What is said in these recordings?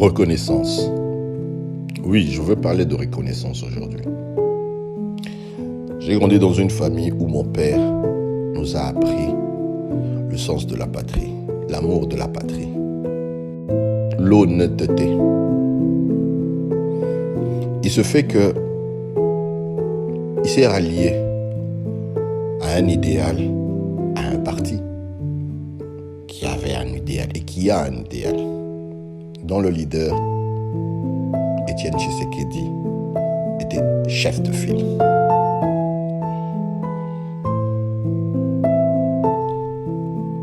Reconnaissance. Oui, je veux parler de reconnaissance aujourd'hui. J'ai grandi dans une famille où mon père nous a appris le sens de la patrie, l'amour de la patrie, l'honnêteté. Il se fait que il s'est rallié à un idéal, à un parti qui avait un idéal et qui a un idéal, dont le leader, Étienne Tshisekedi, était chef de file.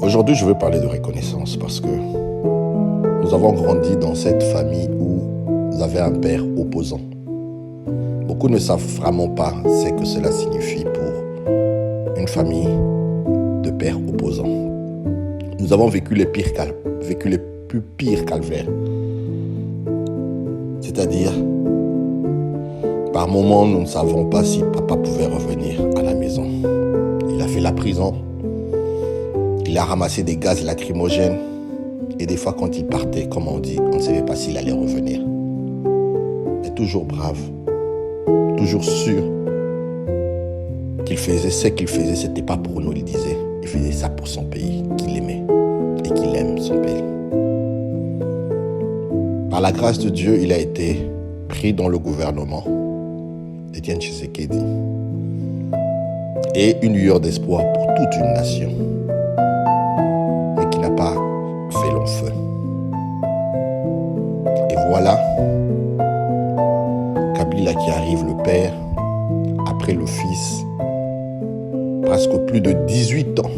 Aujourd'hui, je veux parler de reconnaissance parce que nous avons grandi dans cette famille où nous avions un père opposant. Beaucoup ne savent vraiment pas ce que cela signifie pour une famille de pères opposants. Nous avons vécu les plus pires calvaires. C'est-à-dire, par moments, nous ne savons pas si papa pouvait revenir à la maison. Il a fait la prison. Il a ramassé des gaz lacrymogènes. Et des fois, quand il partait, comme on dit, on ne savait pas s'il allait revenir. Mais toujours brave. Toujours sûr qu'il faisait ce qu'il faisait, ce n'était pas pour nous, il disait. Il faisait ça pour son pays, qu'il aimait et qu'il aime son pays. Par la grâce de Dieu, il a été pris dans le gouvernement d'Étienne Tshisekedi. Et une lueur d'espoir pour toute une nation, mais qui n'a pas fait long feu. Et voilà Kabila qui arrive, le père, après le fils, presque plus de 18 ans.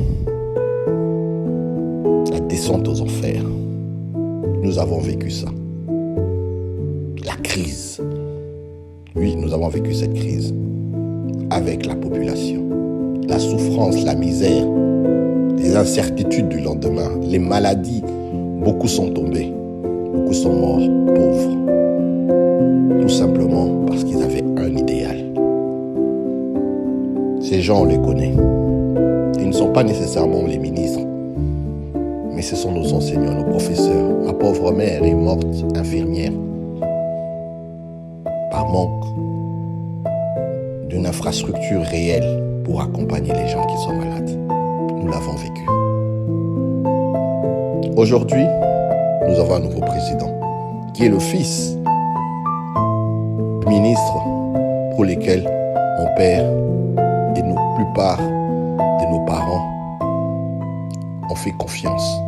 La descente aux enfers. Nous avons vécu ça. La crise. Oui, nous avons vécu cette crise avec la population. La souffrance, la misère, les incertitudes du lendemain, les maladies. Beaucoup sont tombés, beaucoup sont morts, pauvres. Tout simplement parce qu'ils avaient un idéal. Ces gens, on les connaît. Ils ne sont pas nécessairement les ministres, mais ce sont nos enseignants, nos professeurs. Ma pauvre mère est morte infirmière par manque d'une infrastructure réelle pour accompagner les gens qui sont malades. Nous l'avons vécu. Aujourd'hui, nous avons un nouveau président qui est le fils ministre pour lesquels mon père et la plupart de nos parents ont fait confiance.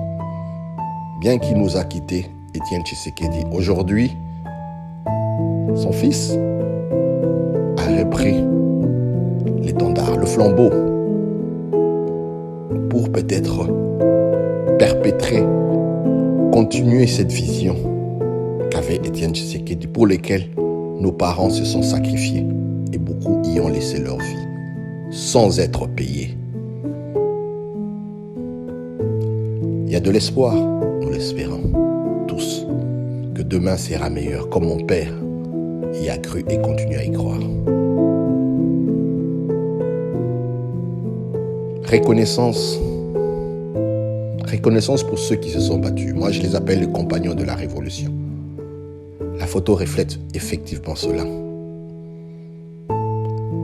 Bien qu'il nous a quittés, Étienne Tshisekedi, aujourd'hui, son fils a repris l'étendard, le flambeau, pour peut-être perpétrer, continuer cette vision qu'avait Étienne Tshisekedi, pour lesquels nos parents se sont sacrifiés et beaucoup y ont laissé leur vie sans être payés. Il y a de l'espoir, nous l'espérons tous, que demain sera meilleur, comme mon père y a cru et continue à y croire. Reconnaissance pour ceux qui se sont battus. Moi, je les appelle les compagnons de la révolution. La photo reflète effectivement cela.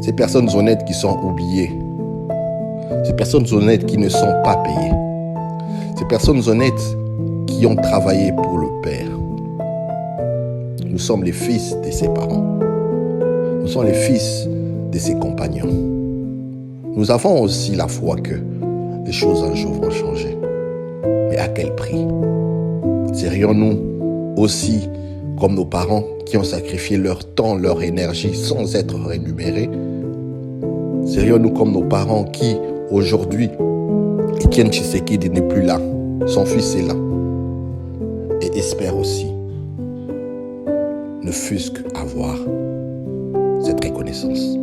Ces personnes honnêtes qui sont oubliées, ces personnes honnêtes qui ne sont pas payées, ces personnes honnêtes qui ont travaillé pour le Père. Nous sommes les fils de ses parents. Nous sommes les fils de ses compagnons. Nous avons aussi la foi que les choses un jour vont changer. Mais à quel prix? Serions-nous aussi comme nos parents qui ont sacrifié leur temps, leur énergie sans être rémunérés? Serions-nous comme nos parents qui, aujourd'hui, Étienne Tshisekedi n'est plus là, son fils est là, et espère aussi ne fût-ce qu'avoir cette reconnaissance.